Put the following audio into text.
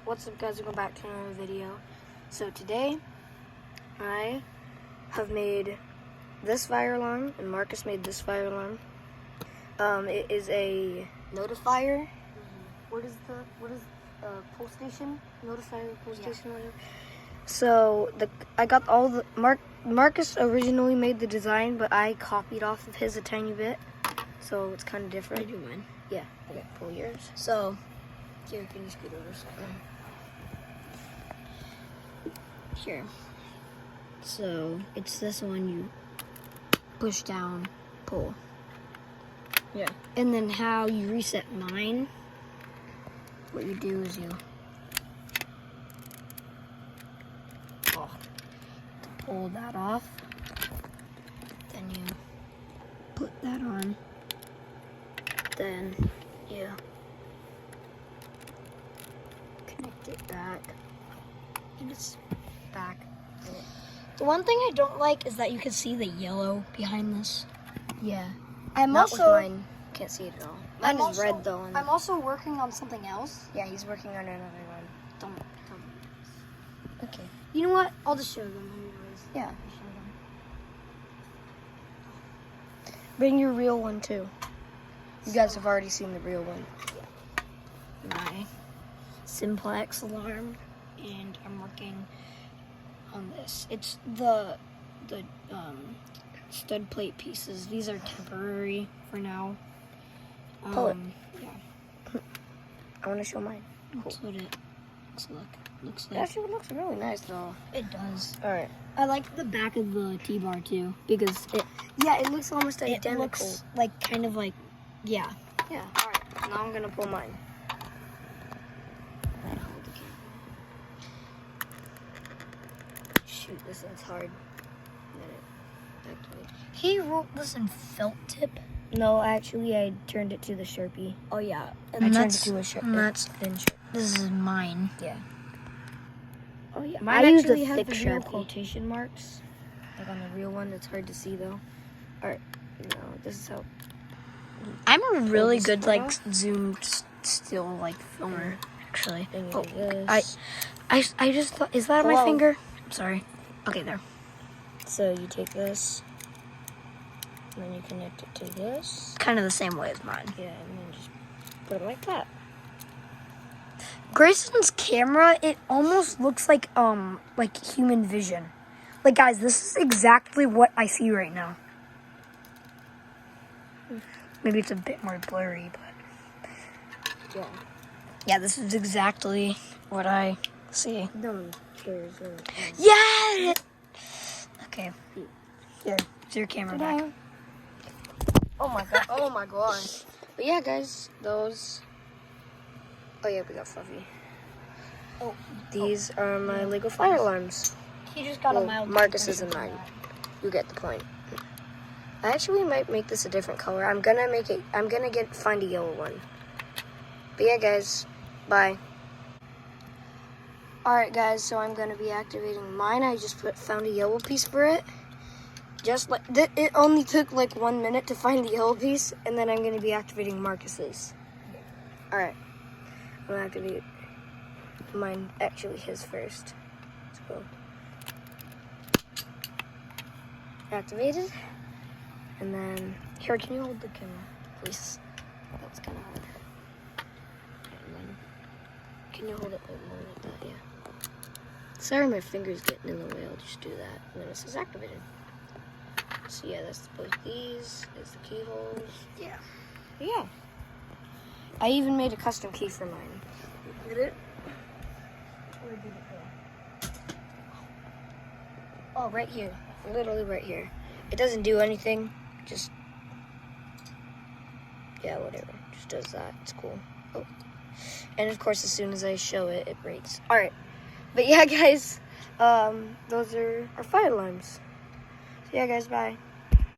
What's up, guys? Welcome back to another video. So today I have made this fire alarm and Marcus made this fire alarm. It is a notifier. What is pull station? Notifier, pull station, whatever. So I got all the Marcus originally made the design, but I copied off of his a tiny bit, so it's kind of different. I do mine. Yeah. Okay. Pull yours. So here, can you scoot over a second? Here. So it's this one you push down, pull. Yeah. And then how you reset mine, what you do is you pull that off, then you put that on, then you connect it back, and it's back. The one thing I don't like is that you can see the yellow behind this. Yeah. I'm Not also with mine. Can't see it at all. Mine is red though. And I'm also working on something else. yeah, he's working on another one. Don't. Okay. You know what? I'll just show them anyways. Yeah. Bring your real one too. You guys have already seen the real one. My simplex alarm, and I'm working on this. It's the stud plate pieces. These are temporary for now. Pull it. Yeah, I want to show mine. that's what it looks It like. actually looks really nice though. It does. All right. I like the back of the T-bar too because Yeah, it looks almost it identical. looks like kind of like yeah. Yeah. All right. Now I'm gonna pull mine. Shoot, this one's hard. He wrote this in felt tip. No, actually, I turned it to the Sharpie. Oh yeah, I turned it to a and that's thin Sharpie. this is mine. Yeah. Oh yeah, Mine actually used a has thick the real Sharpie. quotation marks. Like on the real one, it's hard to see though. Alright, no, this is how. I'm a really this good photo? like zoomed still like filmer actually. Then you Oh, do this. I just thought, is that my Hello? finger? I'm sorry. Okay, there. So you take this, and then you connect it to this. Kind of the same way as mine. Yeah, and then just put it like that. Grayson's camera, it almost looks like human vision. Like guys, this is exactly what I see right now. Maybe it's a bit more blurry, but Yeah. yeah, this is exactly what I see. No, there's Yeah. Okay. Here, it's your camera back. Oh my god. Oh my gosh. But yeah, guys, those. Oh yeah, we got Fluffy. Oh, These are my Lego fire alarms. he just got Well, a mild. Marcus's and mine. You get the point. I actually might make this a different color. I'm gonna find a yellow one. But yeah, guys, bye. Alright, guys, so I'm gonna be activating mine. I just found a yellow piece for it. Just like it only took like 1 minute to find the yellow piece, and then I'm gonna be activating Marcus's. Alright, I'm gonna activate mine. Actually, his first. Let's go. Activated. And then, here, can you hold the camera, please? That's kind of hard. And then, can you hold it more like that? Yeah. Sorry, my finger's getting in the way. I'll just do that. And then it says activated. So yeah, that's both these. There's the keyholes. Yeah. Yeah. I even made a custom key for mine. Did it? Where did it go? Oh, right here. Literally right here. It doesn't do anything. Just, yeah, whatever. Just does that. It's cool. Oh. And of course, as soon as I show it, it breaks. All right. But yeah, guys, those are our fire alarms. So yeah, guys, bye.